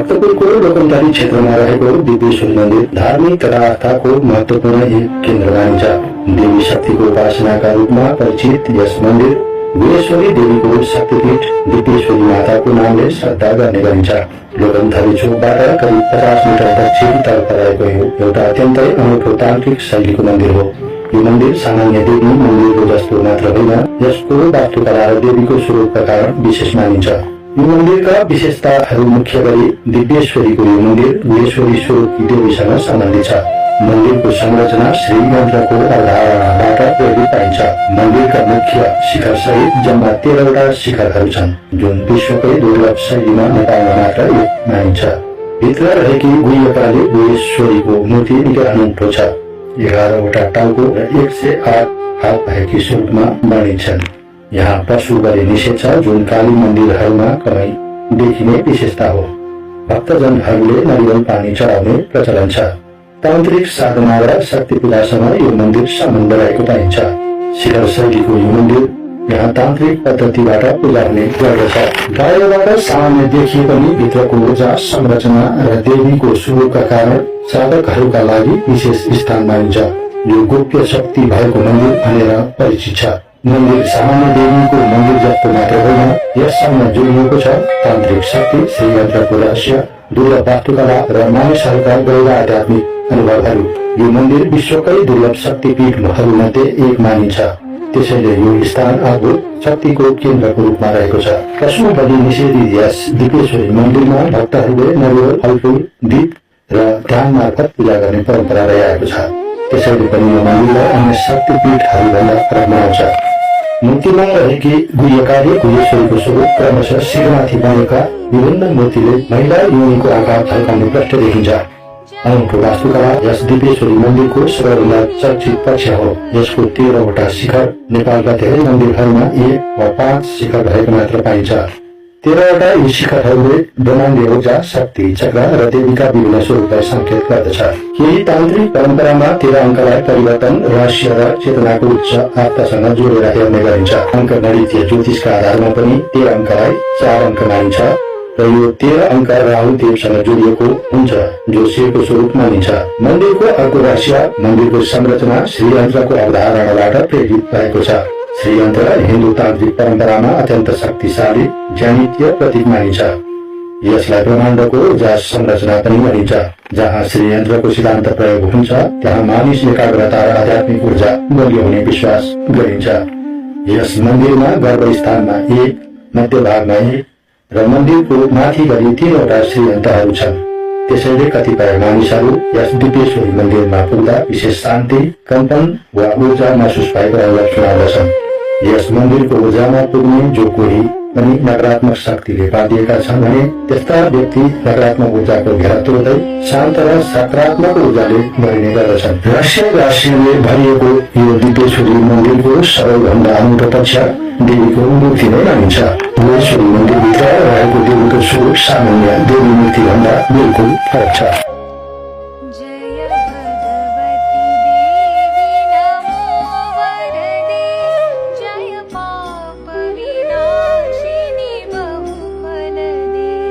भक्तपुरको लोकन्तारी क्षेत्रमा रहेको दिव्येश्वरी मन्दिर धार्मिक तथा आस्थाको महत्वपूर्ण एक केन्द्र मानिन्छ। देवी शक्तिको उपासनाका रूपमा परिचित यस मन्दिर गुहेश्वरी देवीको शक्तिपीठ दिव्येश्वरी माताको नामले श्रद्धा गर्ने गरिन्छ। लोकन्थली चोकबाट करिब 50 मिटर दक्षिणतर्फ रहेको यो एउटा अत्यन्तै अनौठो तान्त्रिक शैलीको मन्दिर हो। यो मन्दिर सामान्य देवी मन्दिरको जस्तो मात्र होइन, यसको वास्तुकला र देवीको स्वरूपका कारण विशेष मानिन्छ। यो मन्दिरका विशेषताहरू मुख्य गरी दिव्येश्वरीको यो मन्दिर गुहेश्वरी स्वरूपकी देवीसँग सम्बन्धित छ। मन्दिरको संरचना श्रीयन्त्रको अवधारणाबाट प्रेरित पाइन्छ। मन्दिरका मुख्य शिखर सहित जम्मा 13वटा शिखरहरू छन्, जुन विश्वकै दुर्लभ शैलीमा नेपालमा मात्र एक मानिन्छ। भित्र रहेकी गुह्यकाली गुहेश्वरीको मूर्ति निकै अनौठो छ। 11वटा टाउको र 108 हात भएकी स्वरूपमा बनिन्छन्। यहाँ पशु बलि निषेध छ, जुन काली मन्दिरहरूमा कमै देखिने विशेषता हो। भक्तजनहरूले नरिवल पानी चढाउने प्रचलन छ। तान्त्रिक साधना र शक्ति पूजासँग यो मन्दिर सम्बन्ध रहेको पाइन्छ। शिखर शैलीको यो मन्दिर यहाँ तान्त्रिक पद्धतिबाट पूजा हुने गर्दछ। बाहिरबाट सामान्य देखिए पनि भित्रको ऊर्जा संरचना र देवीको स्वरूपका कारण साधकहरूका लागि विशेष स्थान मानिन्छ। यो गोप्य शक्ति भएको मन्दिर भनेर परिचित छ। मन्दिर सामान्य देवीको मन्दिर जस्तो मात्र होइन, यससँग जोडिएको छ तान्त्रिक शक्ति, श्रीयन्त्रको रहस्य, दुर्लभ वास्तुकला र मानिसहरूका गहिरो आध्यात्मिक अनुभवहरू। यो मन्दिर विश्वकै दुर्लभ शक्तिपीठहरूमध्ये एक मानिन्छ। त्यसैले यो स्थान अद्भुत शक्तिको केन्द्रको रूपमा रहेको छ। पशु बलि निषेधित यस दिव्येश्वरी मन्दिरमा भक्तहरूले नरिवल, फलफूल, दीप र ध्यान मार्फत पूजा गर्ने परम्परा रहिआएको छ। त्यसैले पनि यो मन्दिरलाई अन्य शक्तिपीठहरूभन्दा फरक बनाउँछ। मूर्तिमा रहेकी गुह्यकाली गुहेश्वरीको स्वरूप क्रमशः शिरमाथि बनेका विभिन्न मूर्तिले महिला योनिको आकार झल्काउने प्रष्ट देखिन्छ। अनौठो वास्तुकला यस दिव्येश्वरी मन्दिरको सबैभन्दा चर्चित पक्ष हो। यसको 13वटा शिखर नेपालका धेरै मन्दिरहरूमा 1 वा 5 शिखर भएको मात्र पाइन्छ। 13वटा यी शिखरहरूले ब्रह्माण्डीय ऊर्जा, शक्ति, चक्र र देवीका विभिन्न स्वरूपलाई संकेत गर्दछ। केही तान्त्रिक परम्परामा 13 अङ्कलाई परिवर्तन, रहस्य र चेतनाको उच्च आत्मासँग जोडेर हेर्ने गरिन्छ। अङ्क गणितीय ज्योतिषका आधारमा पनि 13 अङ्कलाई 4 अङ्क मानिन्छ र यो 13 अङ्क राहु देवसँग जोडिएको हुन्छ, जो शिवको स्वरूप मानिन्छ। मन्दिरको अर्को रहस्य मन्दिरको संरचना श्रीयन्त्रको अवधारणाबाट प्रेरित भएको छ। श्रीयन्त्र हिन्दू तान्त्रिक परम्परामा अत्यन्त शक्तिशाली ज्यामितीय प्रतीक मानिन्छ। यसलाई ब्रह्माण्डको ऊर्जा संरचना पनि भनिन्छ। जहाँ श्रीयन्त्रको सिद्धान्त प्रयोग हुन्छ, त्यहाँ मानिस एकाग्रता र आध्यात्मिक ऊर्जा बलियो हुने विश्वास गरिन्छ। यस मन्दिरमा गर्भस्थानमा 1, मध्य भागमा 1 र मन्दिरको माथि गरी 3वटा श्रीयन्त्रहरू छन्। त्यसैले कतिपय मानिसहरू यस दिव्येश्वरी मन्दिरमा पुग्दा विशेष शान्ति, कंपन वा ऊर्जा महसुस भएको अनुभव सुनाउँदछन्। यस मन्दिरको ऊर्जामा पुग्ने जो कोही पनि नकारात्मक शक्तिले बाँधिएका छन् भने त्यस्ता व्यक्ति नकारात्मक ऊर्जाको घेरा तोड्दै शान्त र सकारात्मक ऊर्जाले भरिने गर्दछन्। रहस्यले भरिएको यो दिव्येश्वरी मन्दिरको सबैभन्दा अनौठो पक्ष देवीको मूर्ति नै मानिन्छ। गुहेश्वरी मन्दिरभित्र रहेको देवीको स्वरूप सामान्य देवी मूर्ति भन्दा बिल्कुल फरक छ।